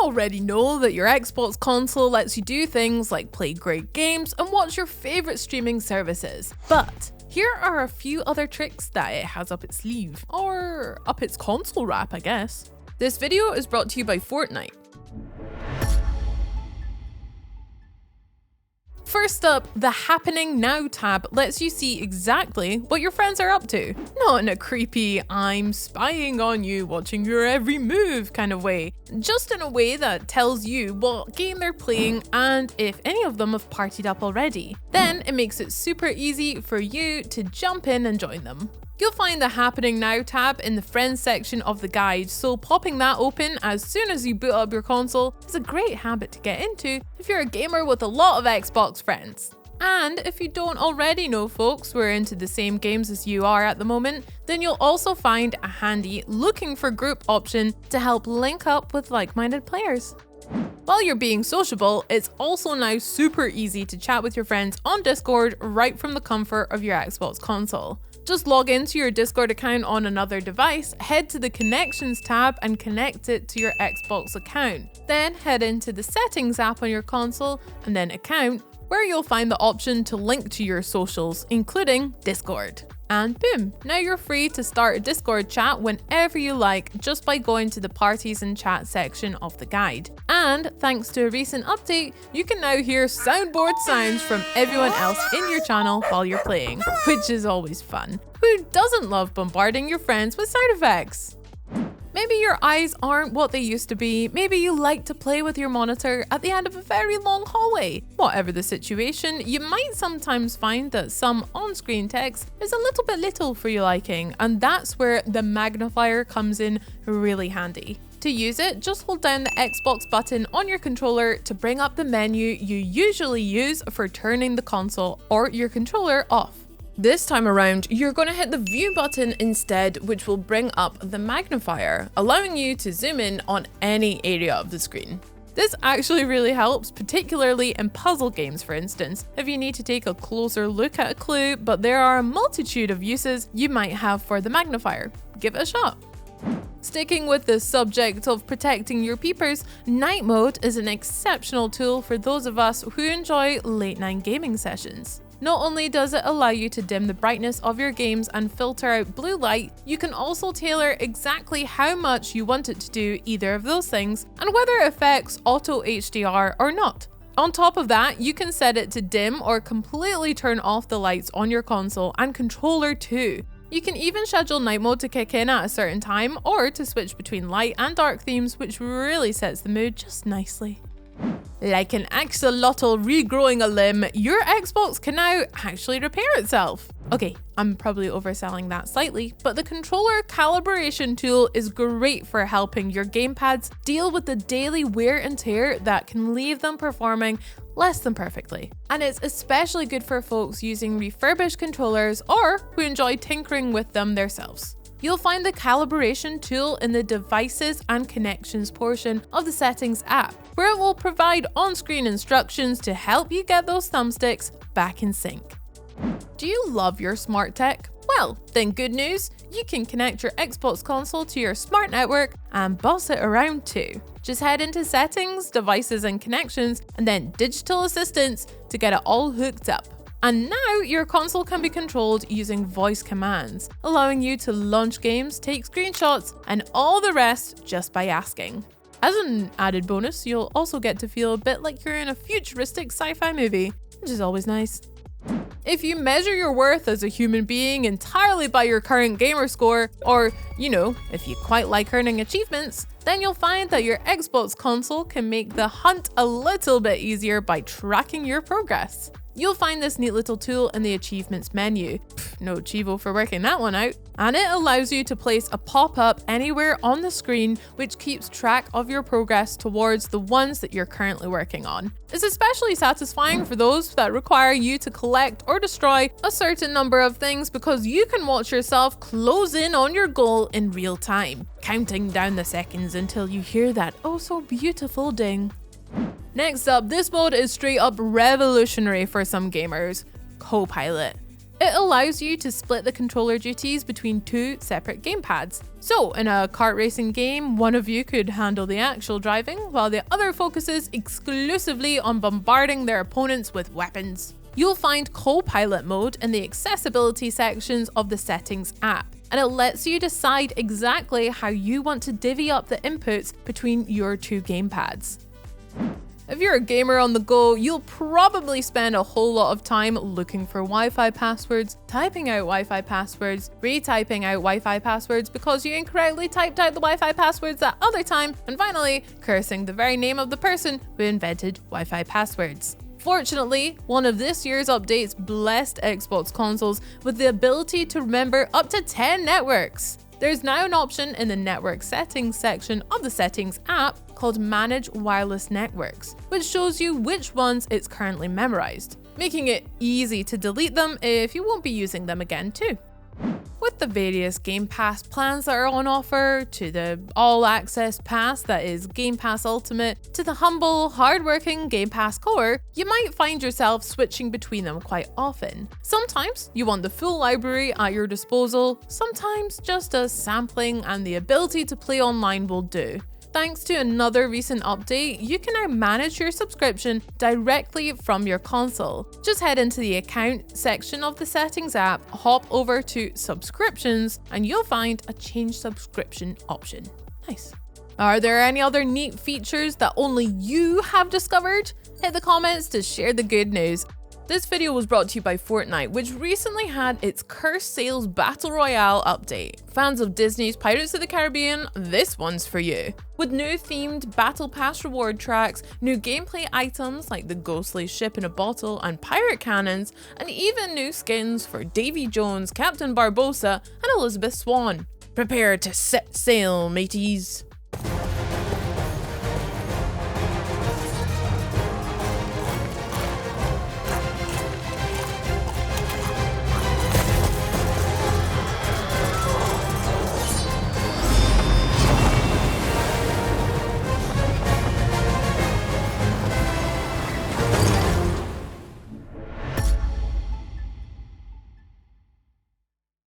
already know that your Xbox console lets you do things like play great games and watch your favorite streaming services. But here are a few other tricks that it has up its sleeve, or up its console wrap, I guess. This video is brought to you by Fortnite. First up, the Happening Now tab lets you see exactly what your friends are up to. Not in a creepy, I'm spying on you, watching your every move kind of way. Just in a way that tells you what game they're playing and if any of them have partied up already. Then it makes it super easy for you to jump in and join them. You'll find the Happening Now tab in the Friends section of the guide, so popping that open as soon as you boot up your console is a great habit to get into if you're a gamer with a lot of Xbox friends. And if you don't already know folks who are into the same games as you are at the moment, then you'll also find a handy looking for group option to help link up with like-minded players. While you're being sociable, it's also now super easy to chat with your friends on Discord right from the comfort of your Xbox console. Just log into your Discord account on another device, head to the Connections tab and connect it to your Xbox account. Then head into the Settings app on your console and then Account, where you'll find the option to link to your socials, including Discord. And boom, now you're free to start a Discord chat whenever you like just by going to the Parties and Chat section of the guide. And thanks to a recent update, you can now hear soundboard sounds from everyone else in your channel while you're playing, which is always fun. Who doesn't love bombarding your friends with sound effects? Maybe your eyes aren't what they used to be, maybe you like to play with your monitor at the end of a very long hallway. Whatever the situation, you might sometimes find that some on-screen text is a little bit little for your liking, and that's where the Magnifier comes in really handy. To use it, just hold down the Xbox button on your controller to bring up the menu you usually use for turning the console or your controller off. This time around, you're going to hit the View button instead, which will bring up the magnifier, allowing you to zoom in on any area of the screen. This actually really helps, particularly in puzzle games, for instance, if you need to take a closer look at a clue, but there are a multitude of uses you might have for the magnifier. Give it a shot. Sticking with the subject of protecting your peepers, night mode is an exceptional tool for those of us who enjoy late-night gaming sessions. Not only does it allow you to dim the brightness of your games and filter out blue light, you can also tailor exactly how much you want it to do either of those things and whether it affects auto HDR or not. On top of that, you can set it to dim or completely turn off the lights on your console and controller too. You can even schedule night mode to kick in at a certain time or to switch between light and dark themes, which really sets the mood just nicely. Like an axolotl regrowing a limb, your Xbox can now actually repair itself. Okay, I'm probably overselling that slightly, but the controller calibration tool is great for helping your gamepads deal with the daily wear and tear that can leave them performing less than perfectly. And it's especially good for folks using refurbished controllers or who enjoy tinkering with them themselves. You'll find the calibration tool in the Devices and Connections portion of the Settings app, where it will provide on-screen instructions to help you get those thumbsticks back in sync. Do you love your smart tech? Well, then good news, you can connect your Xbox console to your smart network and boss it around too. Just head into Settings, Devices and Connections, and then Digital Assistance to get it all hooked up. And now your console can be controlled using voice commands, allowing you to launch games, take screenshots, and all the rest just by asking. As an added bonus, you'll also get to feel a bit like you're in a futuristic sci-fi movie, which is always nice. If you measure your worth as a human being entirely by your current gamer score, or, if you quite like earning achievements, then you'll find that your Xbox console can make the hunt a little bit easier by tracking your progress. You'll find this neat little tool in the Achievements menu. No Chivo for working that one out. And it allows you to place a pop-up anywhere on the screen which keeps track of your progress towards the ones that you're currently working on. It's especially satisfying for those that require you to collect or destroy a certain number of things because you can watch yourself close in on your goal in real time, counting down the seconds until you hear that oh so beautiful ding. Next up, this mode is straight up revolutionary for some gamers. Copilot. It allows you to split the controller duties between 2 separate gamepads. So in a kart racing game, one of you could handle the actual driving, while the other focuses exclusively on bombarding their opponents with weapons. You'll find co-pilot mode in the accessibility sections of the settings app, and it lets you decide exactly how you want to divvy up the inputs between your 2 gamepads. If you're a gamer on the go, you'll probably spend a whole lot of time looking for Wi-Fi passwords, typing out Wi-Fi passwords, retyping out Wi-Fi passwords because you incorrectly typed out the Wi-Fi passwords that other time, and finally, cursing the very name of the person who invented Wi-Fi passwords. Fortunately, one of this year's updates blessed Xbox consoles with the ability to remember up to 10 networks. There's now an option in the network settings section of the settings app called Manage Wireless Networks, which shows you which ones it's currently memorized, making it easy to delete them if you won't be using them again too. With the various Game Pass plans that are on offer, to the all-access pass that is Game Pass Ultimate, to the humble, hardworking Game Pass Core, you might find yourself switching between them quite often. Sometimes you want the full library at your disposal, sometimes just a sampling and the ability to play online will do. Thanks to another recent update, you can now manage your subscription directly from your console. Just head into the account section of the settings app, hop over to subscriptions, and you'll find a change subscription option. Nice. Are there any other neat features that only you have discovered? Hit the comments to share the good news. This video was brought to you by Fortnite, which recently had its Cursed Sails Battle Royale update. Fans of Disney's Pirates of the Caribbean, this one's for you. With new themed Battle Pass reward tracks, new gameplay items like the ghostly ship in a bottle and pirate cannons, and even new skins for Davy Jones, Captain Barbossa, and Elizabeth Swann. Prepare to set sail, mateys!